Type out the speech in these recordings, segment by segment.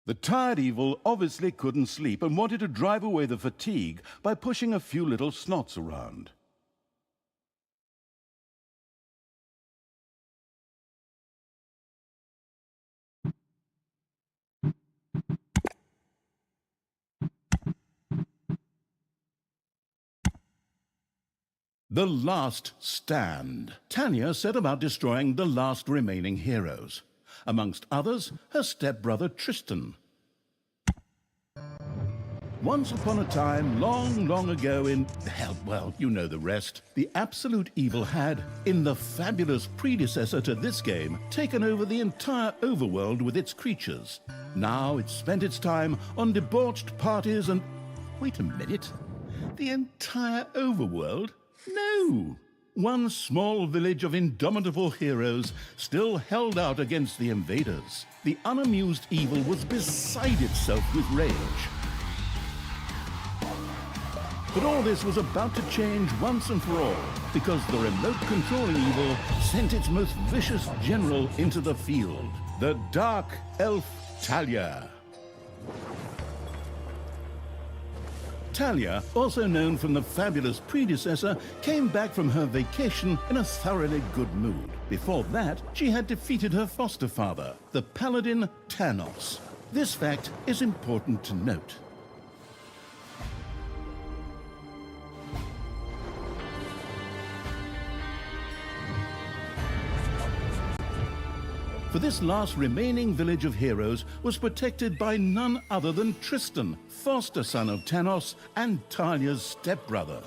The tired evil obviously couldn't sleep and wanted to drive away the fatigue by pushing a few little snots around. The last stand. Thalya set about destroying the last remaining heroes. Amongst others, her stepbrother Tristan. Once upon a time, long, long ago in... hell, well, you know the rest. The absolute evil had, in the fabulous predecessor to this game, taken over the entire overworld with its creatures. Now it spent its time on debauched parties and... Wait a minute. The entire overworld? No! One small village of indomitable heroes still held out against the invaders. The unamused evil was beside itself with rage. But all this was about to change once and for all, because the remote-controlling evil sent its most vicious general into the field, the Dark Elf Thalya. Thalya, also known from the fabulous predecessor, came back from her vacation in a thoroughly good mood. Before that, she had defeated her foster father, the paladin Thanos. This fact is important to note. For this last remaining village of heroes was protected by none other than Tristan, foster son of Thanos and Thalya's stepbrother.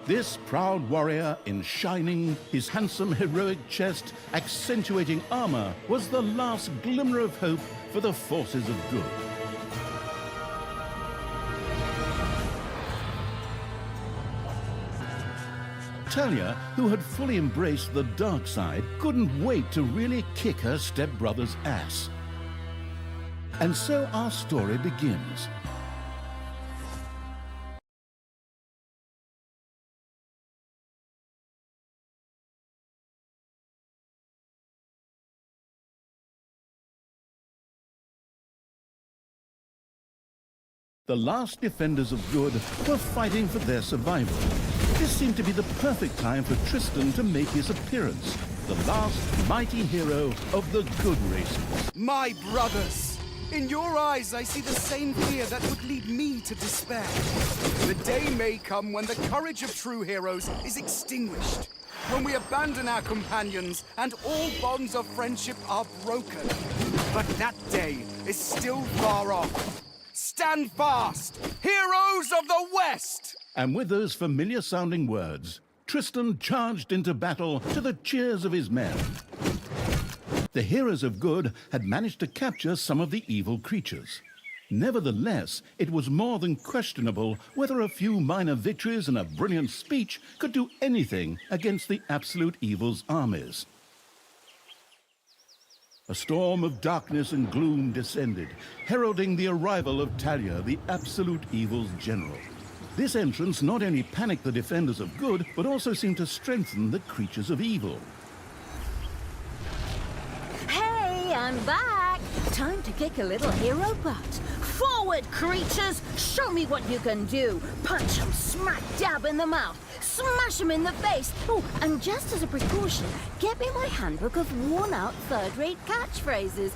This proud warrior in shining, his handsome heroic chest accentuating armor, was the last glimmer of hope for the forces of good. Thalya, who had fully embraced the dark side, couldn't wait to really kick her stepbrother's ass. And so our story begins. The last defenders of good were fighting for their survival. This seemed to be the perfect time for Tristan to make his appearance, the last mighty hero of the good races. My brothers! In your eyes, I see the same fear that would lead me to despair. The day may come when the courage of true heroes is extinguished, when we abandon our companions and all bonds of friendship are broken. But that day is still far off. Stand fast, heroes of the West! And with those familiar-sounding words, Tristan charged into battle to the cheers of his men. The heroes of good had managed to capture some of the evil creatures. Nevertheless, it was more than questionable whether a few minor victories and a brilliant speech could do anything against the absolute evil's armies. A storm of darkness and gloom descended, heralding the arrival of Thalya, the absolute evil's general. This entrance not only panicked the defenders of good, but also seemed to strengthen the creatures of evil. Hey, I'm back! Time to kick a little hero butt. Forward, creatures! Show me what you can do! Punch 'em smack dab in the mouth! Smash 'em in the face! Oh, and just as a precaution, get me my handbook of worn-out third-rate catchphrases.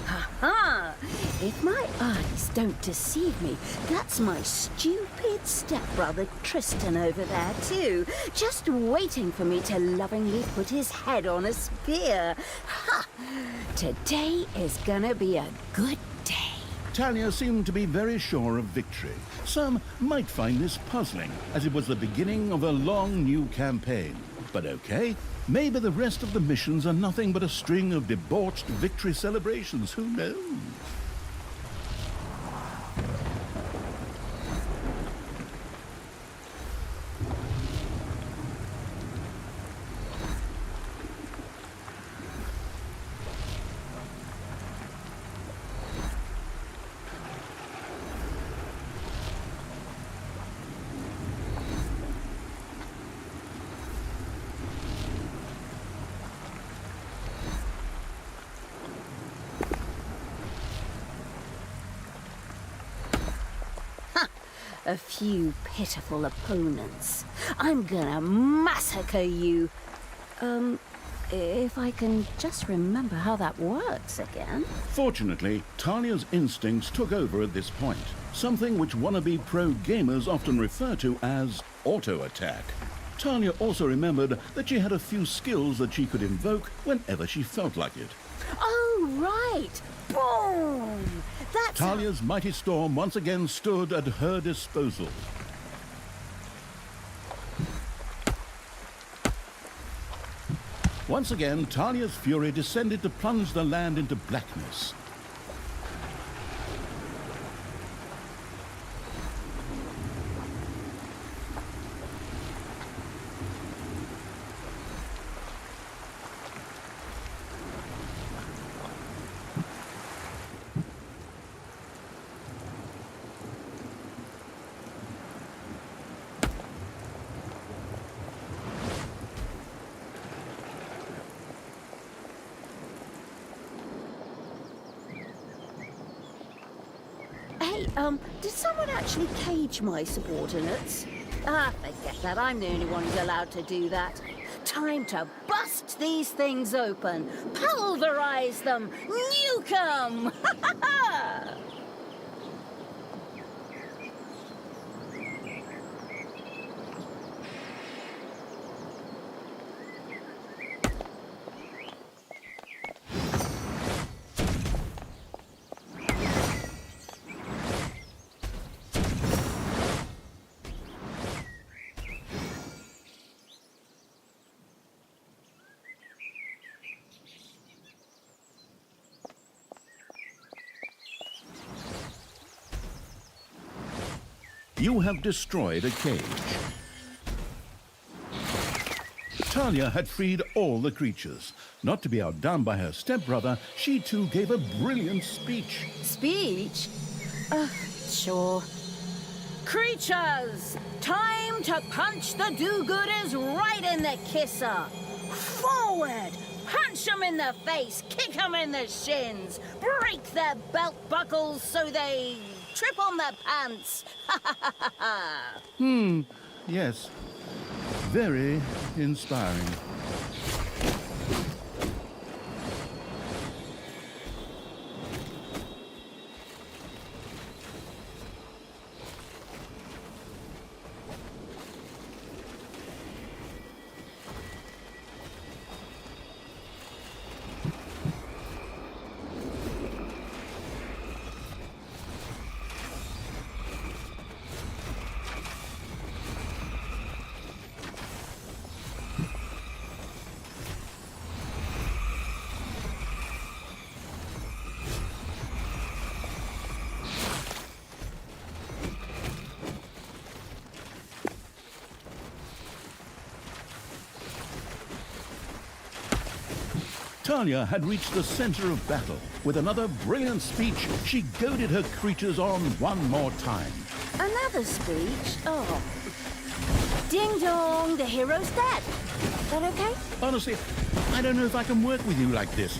Ha-ha! If my eyes don't deceive me, that's my stupid stepbrother Tristan over there too, just waiting for me to lovingly put his head on a spear. Ha! Today is gonna be a good day. Thalya seemed to be very sure of victory. Some might find this puzzling, as it was the beginning of a long new campaign. But okay, maybe the rest of the missions are nothing but a string of debauched victory celebrations, who knows? a few pitiful opponents. I'm gonna massacre you. If I can just remember how that works again. Fortunately, Talia's instincts took over at this point, something which wannabe pro gamers often refer to as auto-attack. Thalya also remembered that she had a few skills that she could invoke whenever she felt like it. Oh, right! Boom! That's Talia's mighty storm once again stood at her disposal. Once again, Talia's fury descended to plunge the land into blackness. Hey, did someone actually cage my subordinates? Ah, forget that. I'm the only one who's allowed to do that. Time to bust these things open. Pulverize them. Nuke them! Ha ha ha! You have destroyed a cage. Thalya had freed all the creatures. Not to be outdone by her stepbrother, she too gave a brilliant speech. Speech? Sure. Creatures! Time to punch the do-gooders right in the kisser! Forward! Punch them in the face, kick them in the shins, break their belt buckles so they trip on their pants! Ha ha ha ha ha! Yes, very inspiring. Thalya had reached the center of battle. With another brilliant speech, she goaded her creatures on one more time. Another speech? Oh. Ding dong, the hero's dead. Is that okay? Honestly, I don't know if I can work with you like this.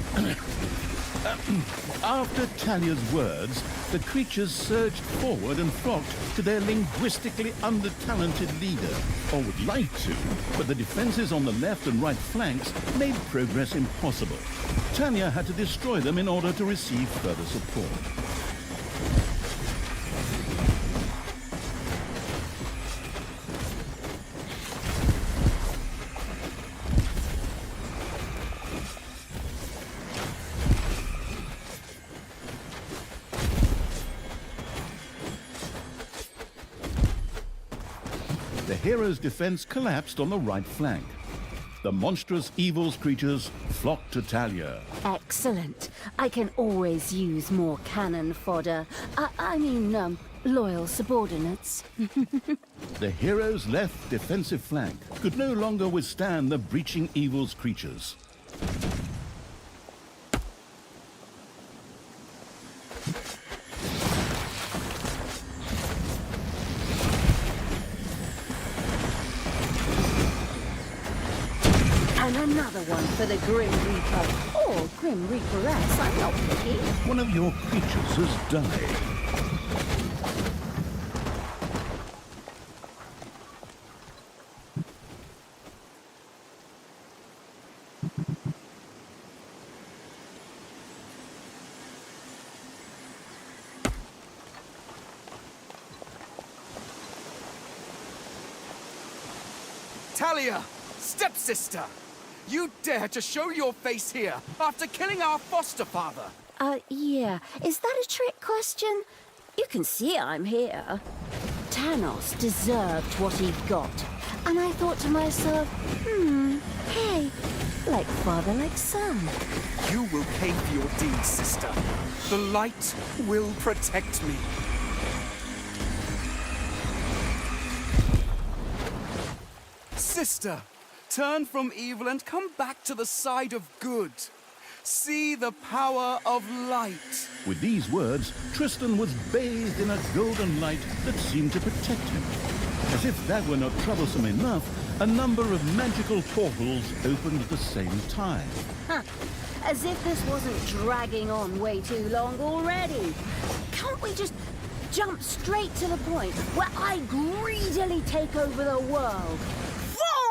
After Talia's words, the creatures surged forward and flocked to their linguistically under-talented leader, or would like to, but the defenses on the left and right flanks made progress impossible. Thalya had to destroy them in order to receive further support. The hero's defense collapsed on the right flank. The monstrous evils creatures flocked to Thalya. Excellent. I can always use more cannon fodder. I mean, loyal subordinates. The hero's left defensive flank could no longer withstand the breaching evils creatures. And another one for the Grim Reaper. Or Grim Reaperess, I'm not picky. One of your creatures has died. Thalya, stepsister! You dare to show your face here after killing our foster father? Yeah. Is that a trick question? You can see I'm here. Thanos deserved what he got. And I thought to myself, hey, like father, like son. You will pay for your deeds, sister. The light will protect me. Sister, turn from evil and come back to the side of good. See the power of light. With these words, Tristan was bathed in a golden light that seemed to protect him. As if that were not troublesome enough, a number of magical portals opened at the same time. As if this wasn't dragging on way too long already. Can't we just jump straight to the point where I greedily take over the world?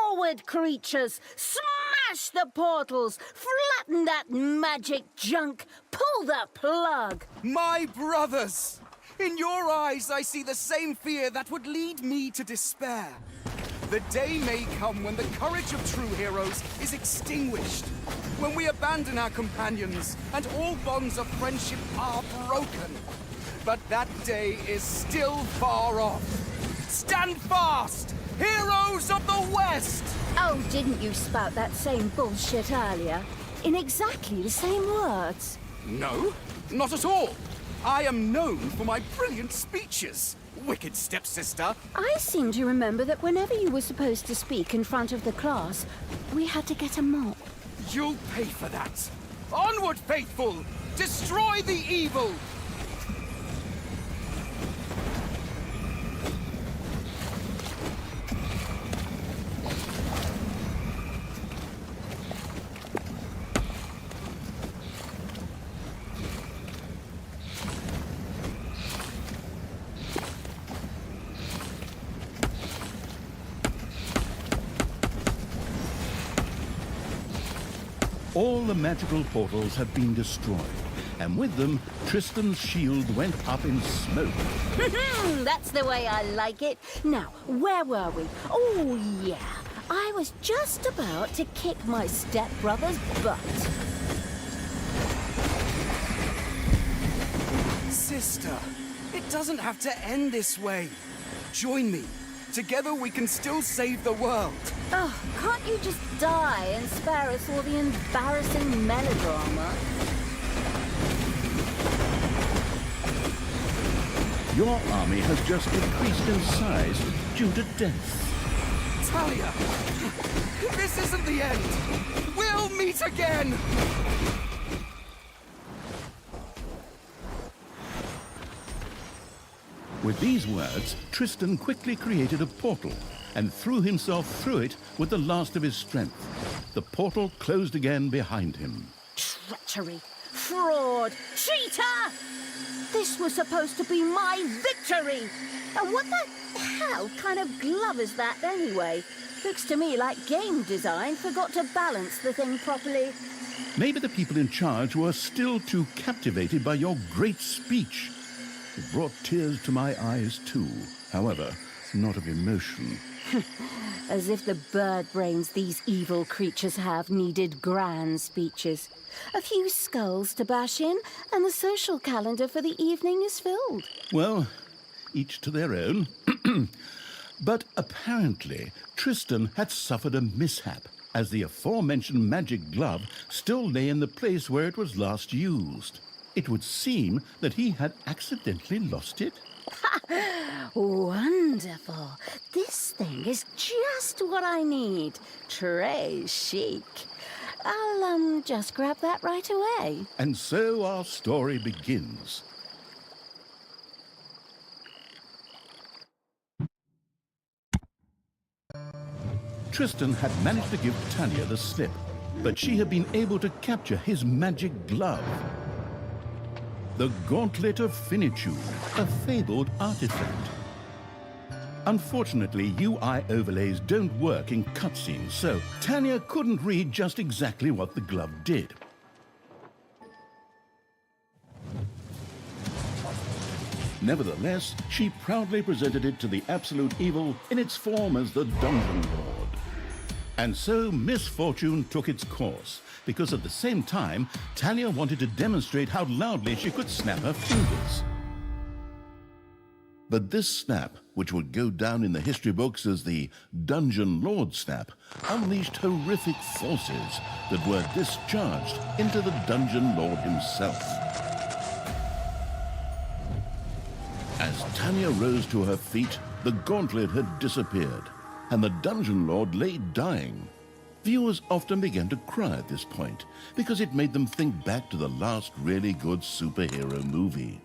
Forward, creatures! Smash the portals! Flatten that magic junk! Pull the plug! My brothers! In your eyes, I see the same fear that would lead me to despair. The day may come when the courage of true heroes is extinguished, when we abandon our companions and all bonds of friendship are broken. But that day is still far off. Stand fast, heroes of the West! Oh, didn't you spout that same bullshit earlier? In exactly the same words. No, not at all. I am known for my brilliant speeches, wicked stepsister. I seem to remember that whenever you were supposed to speak in front of the class, we had to get a mop. You'll pay for that. Onward, faithful! Destroy the evil! All the magical portals had been destroyed, and with them, Tristan's shield went up in smoke. That's the way I like it. Now, where were we? Oh, yeah. I was just about to kick my stepbrother's butt. Sister, it doesn't have to end this way. Join me. Together we can still save the world. Oh, can't you just die and spare us all the embarrassing melodrama? Your army has just decreased in size due to death. Thalya, this isn't the end. We'll meet again. With these words, Tristan quickly created a portal and threw himself through it with the last of his strength. The portal closed again behind him. Treachery! Fraud! Cheater! This was supposed to be my victory! And what the hell kind of glove is that anyway? Looks to me like game design forgot to balance the thing properly. Maybe the people in charge were still too captivated by your great speech. It brought tears to my eyes too, however, not of emotion. As if the bird brains these evil creatures have needed grand speeches. A few skulls to bash in, and the social calendar for the evening is filled. Well, each to their own. But apparently, Tristan had suffered a mishap, as the aforementioned magic glove still lay in the place where it was last used. It would seem that he had accidentally lost it. Wonderful. This thing is just what I need. Très chic. I'll, just grab that right away. And so our story begins. Tristan had managed to give Thalya the slip, but she had been able to capture his magic glove. The Gauntlet of Finitude, a fabled artifact. Unfortunately, UI overlays don't work in cutscenes, so Thalya couldn't read just exactly what the glove did. Nevertheless, she proudly presented it to the Absolute Evil in its form as the Dungeon Lord. And so misfortune took its course, because at the same time, Thalya wanted to demonstrate how loudly she could snap her fingers. But this snap, which would go down in the history books as the Dungeon Lord snap, unleashed horrific forces that were discharged into the Dungeon Lord himself. As Thalya rose to her feet, the gauntlet had disappeared, and the Dungeon Lord lay dying. Viewers often began to cry at this point, because it made them think back to the last really good superhero movie.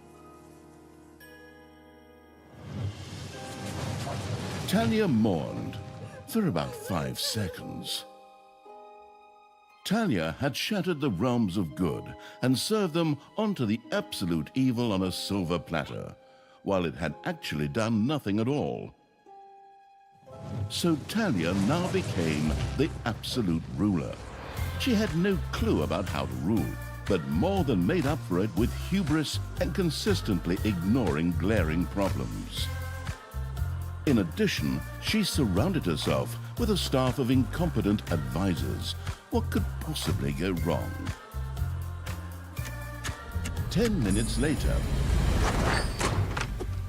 Thalya mourned for about 5 seconds. Thalya had shattered the realms of good and served them onto the absolute evil on a silver platter, while it had actually done nothing at all. So Thalya now became the absolute ruler. She had no clue about how to rule, but more than made up for it with hubris and consistently ignoring glaring problems. In addition, she surrounded herself with a staff of incompetent advisors. What could possibly go wrong? 10 minutes later,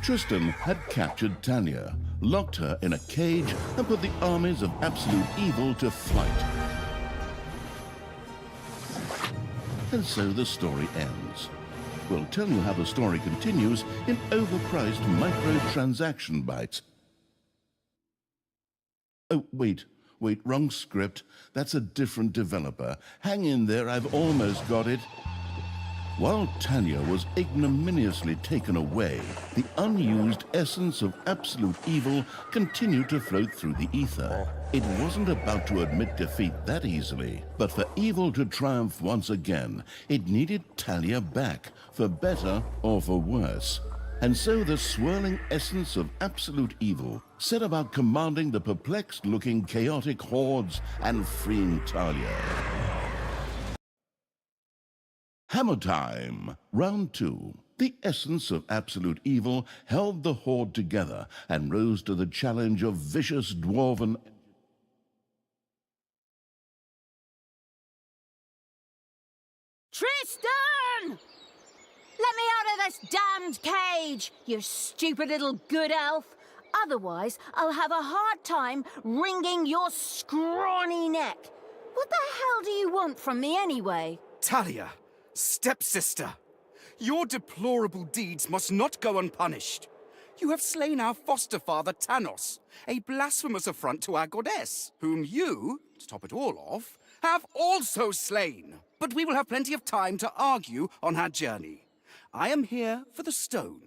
Tristan had captured Thalya, locked her in a cage, and put the armies of absolute evil to flight. And so the story ends. We'll tell you how the story continues in overpriced microtransaction bites. Oh, wait, wrong script. That's a different developer. Hang in there, I've almost got it. While Thalya was ignominiously taken away, the unused essence of absolute evil continued to float through the ether. It wasn't about to admit defeat that easily, but for evil to triumph once again, it needed Thalya back, for better or for worse. And so the swirling essence of absolute evil set about commanding the perplexed-looking chaotic hordes and freeing Thalya. Hammer time! Round 2. The essence of absolute evil held the horde together and rose to the challenge of vicious dwarven... Tristan! Let me out of this damned cage, you stupid little good elf. Otherwise, I'll have a hard time wringing your scrawny neck. What the hell do you want from me anyway? Thalya, stepsister, your deplorable deeds must not go unpunished. You have slain our foster father Thanos, a blasphemous affront to our goddess, whom you, to top it all off, have also slain. But we will have plenty of time to argue on our journey. I am here for the stone.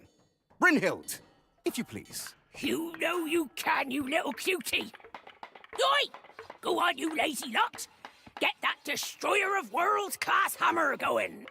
Brynhild, if you please. You know you can, you little cutie. Oi! Go on, you lazy lot. Get that destroyer of worlds class hammer going.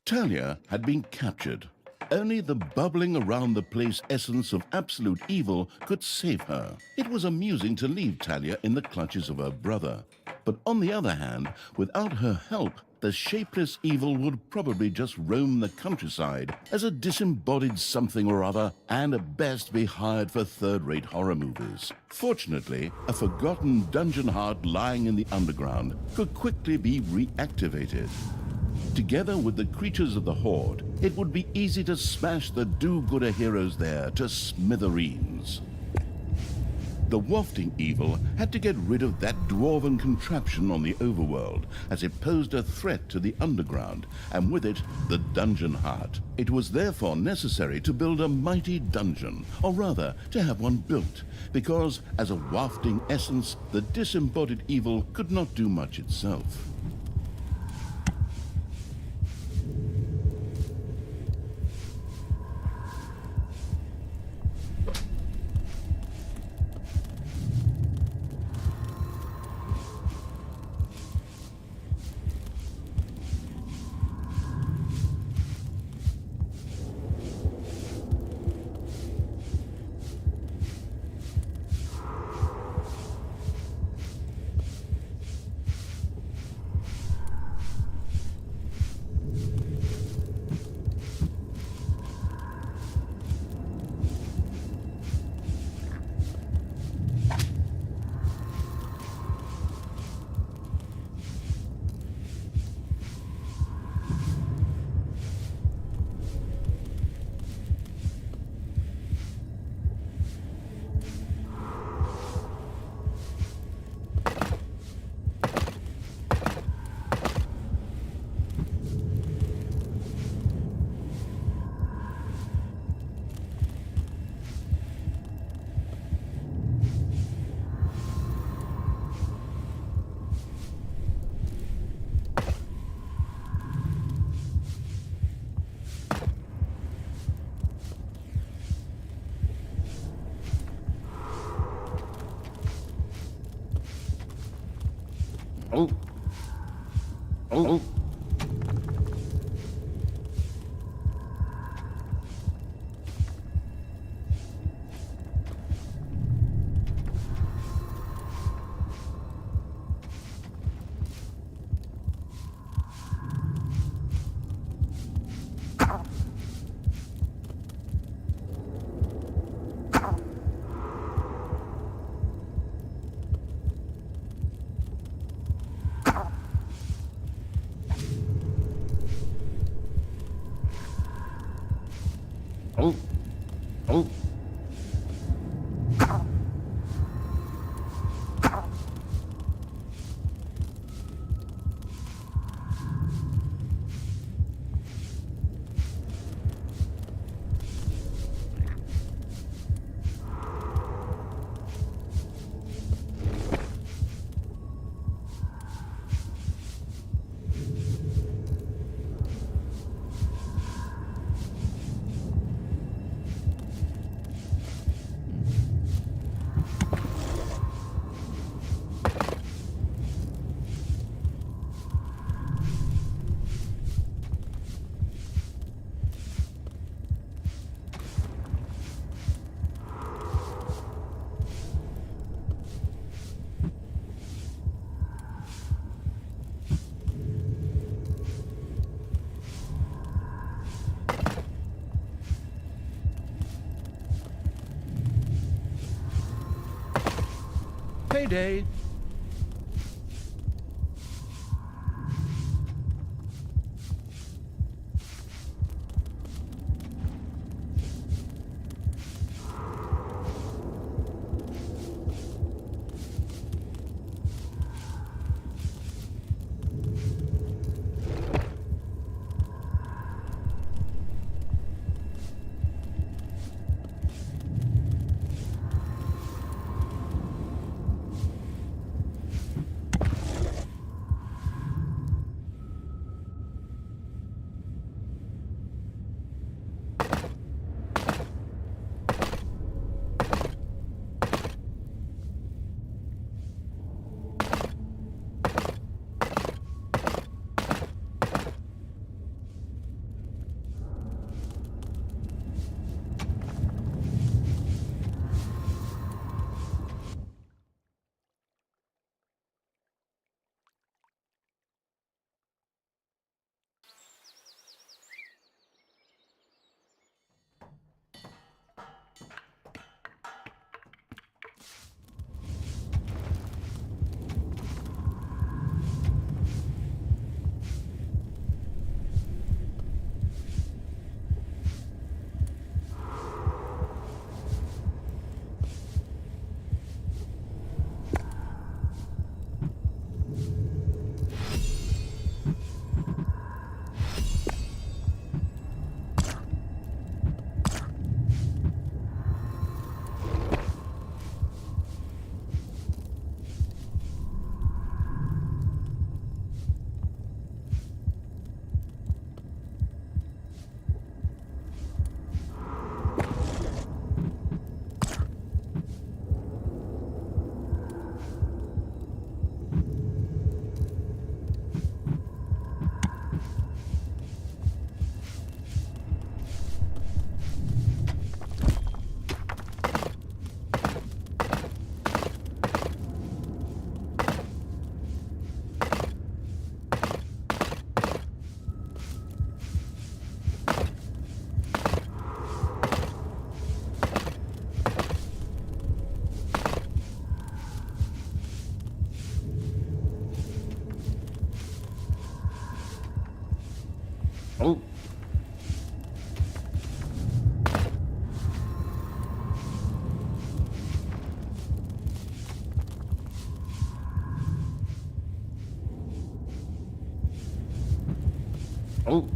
Thalya had been captured. Only the bubbling around the place essence of absolute evil could save her. It was amusing to leave Thalya in the clutches of her brother. But on the other hand, without her help, the shapeless evil would probably just roam the countryside as a disembodied something or other, and at best be hired for third-rate horror movies. Fortunately, a forgotten dungeon heart lying in the underground could quickly be reactivated. Together with the creatures of the Horde, it would be easy to smash the do-gooder heroes there to smithereens. The wafting evil had to get rid of that dwarven contraption on the Overworld, as it posed a threat to the underground, and with it, the dungeon heart. It was therefore necessary to build a mighty dungeon, or rather, to have one built, because, as a wafting essence, the disembodied evil could not do much itself. Oh. Oh. Oh. Oh. Payday. Oh. Oh.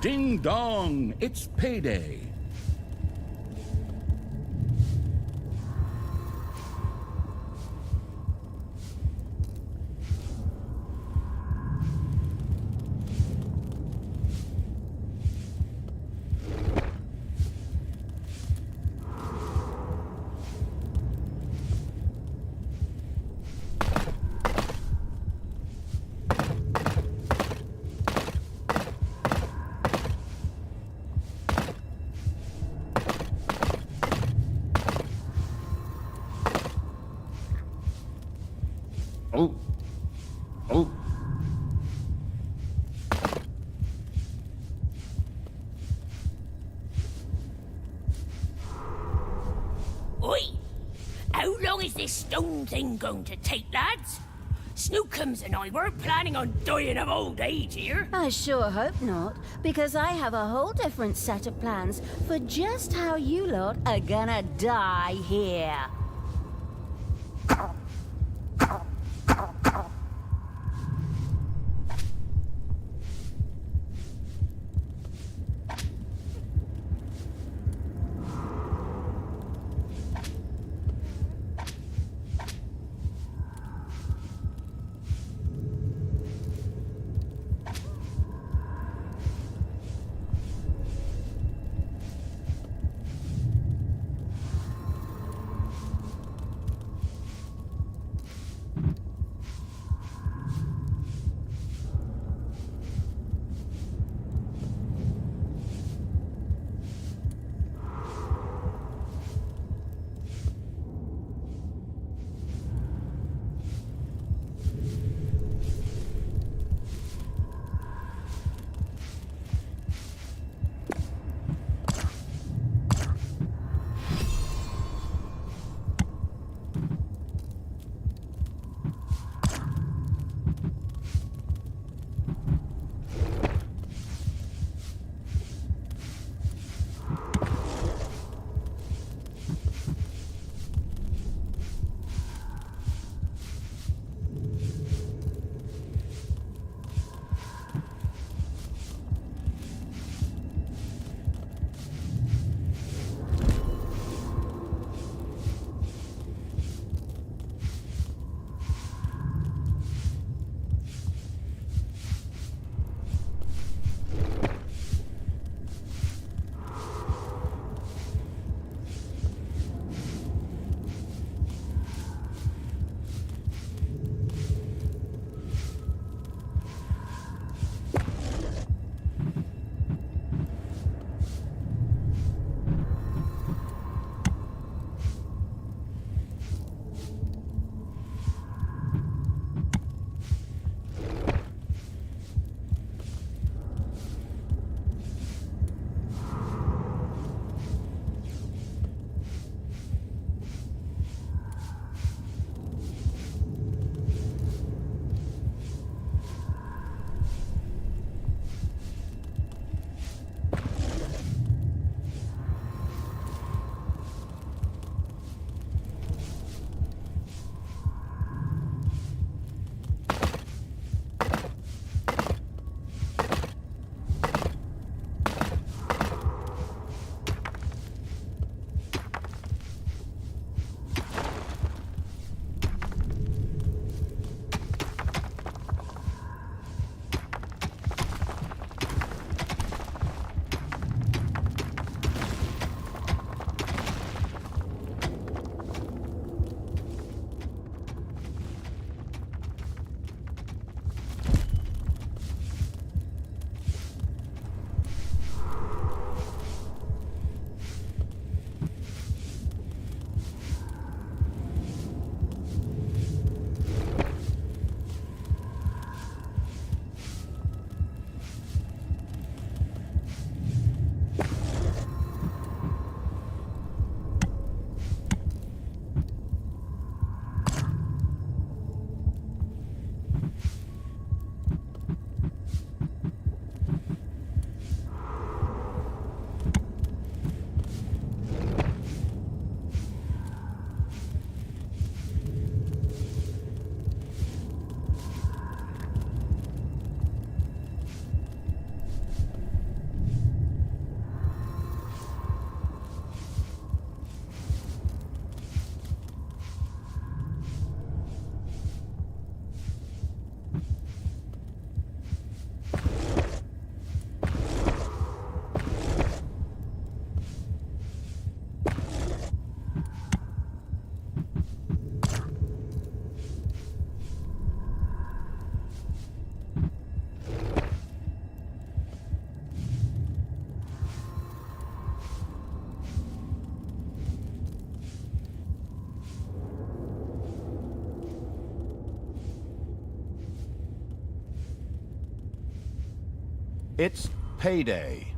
Ding dong, it's payday. Oi! How long is this stone thing going to take, lads? Snookums and I weren't planning on dying of old age here. I sure hope not, because I have a whole different set of plans for just how you lot are gonna die here. It's payday.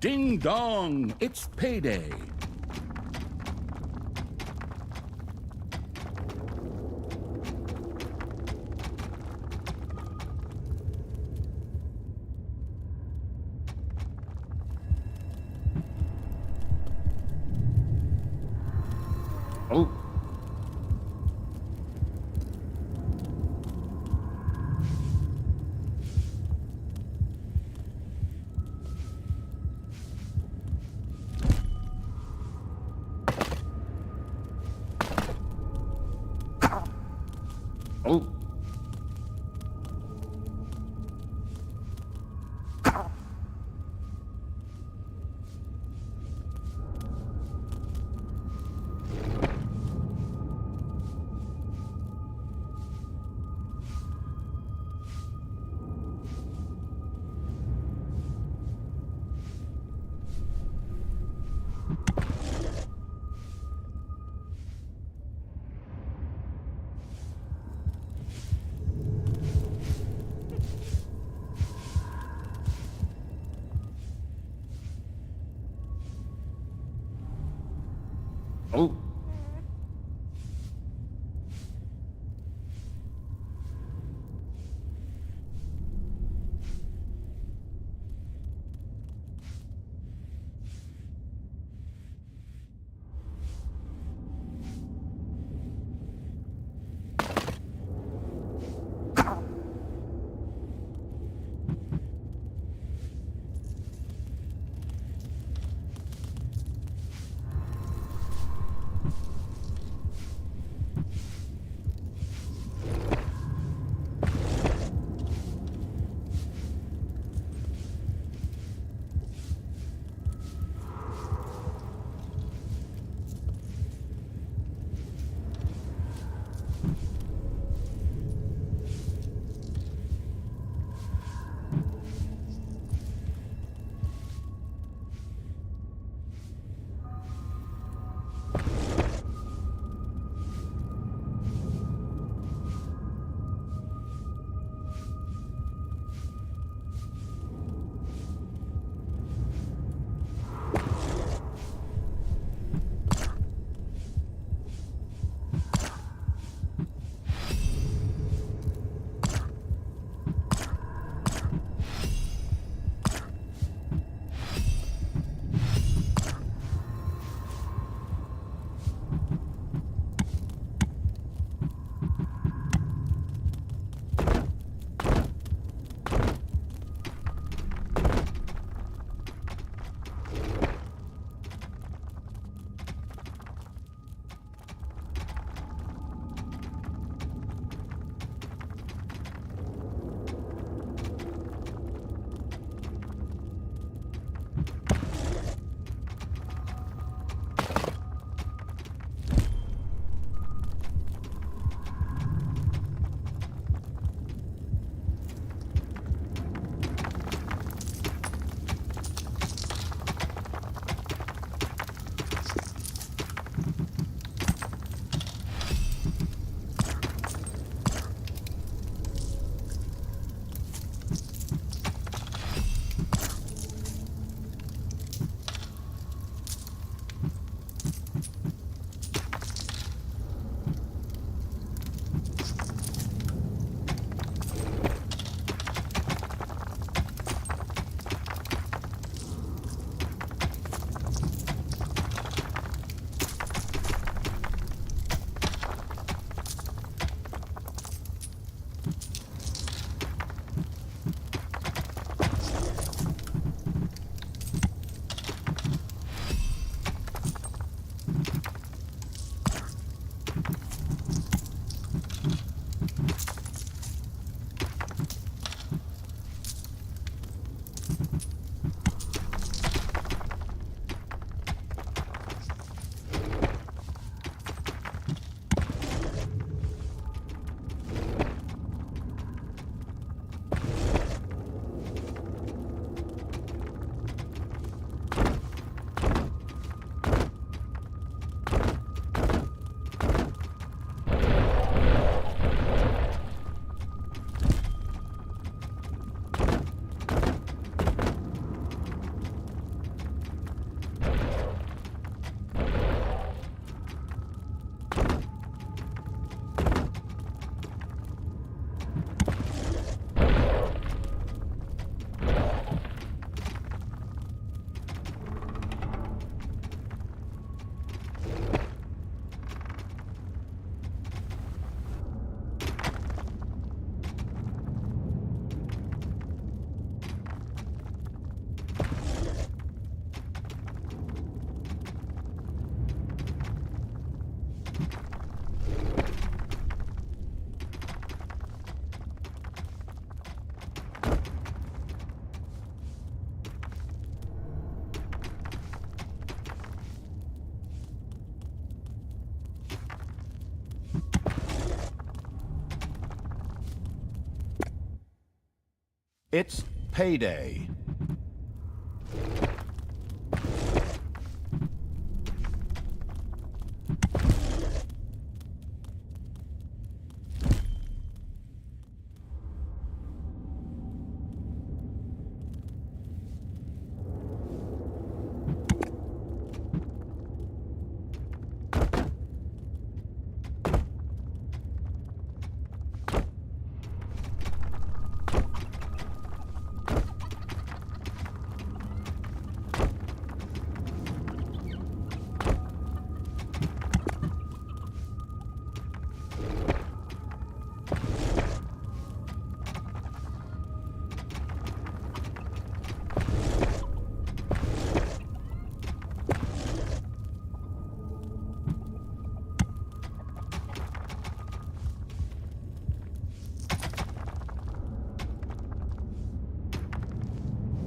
Ding dong, it's payday. Oh. Oh. It's payday.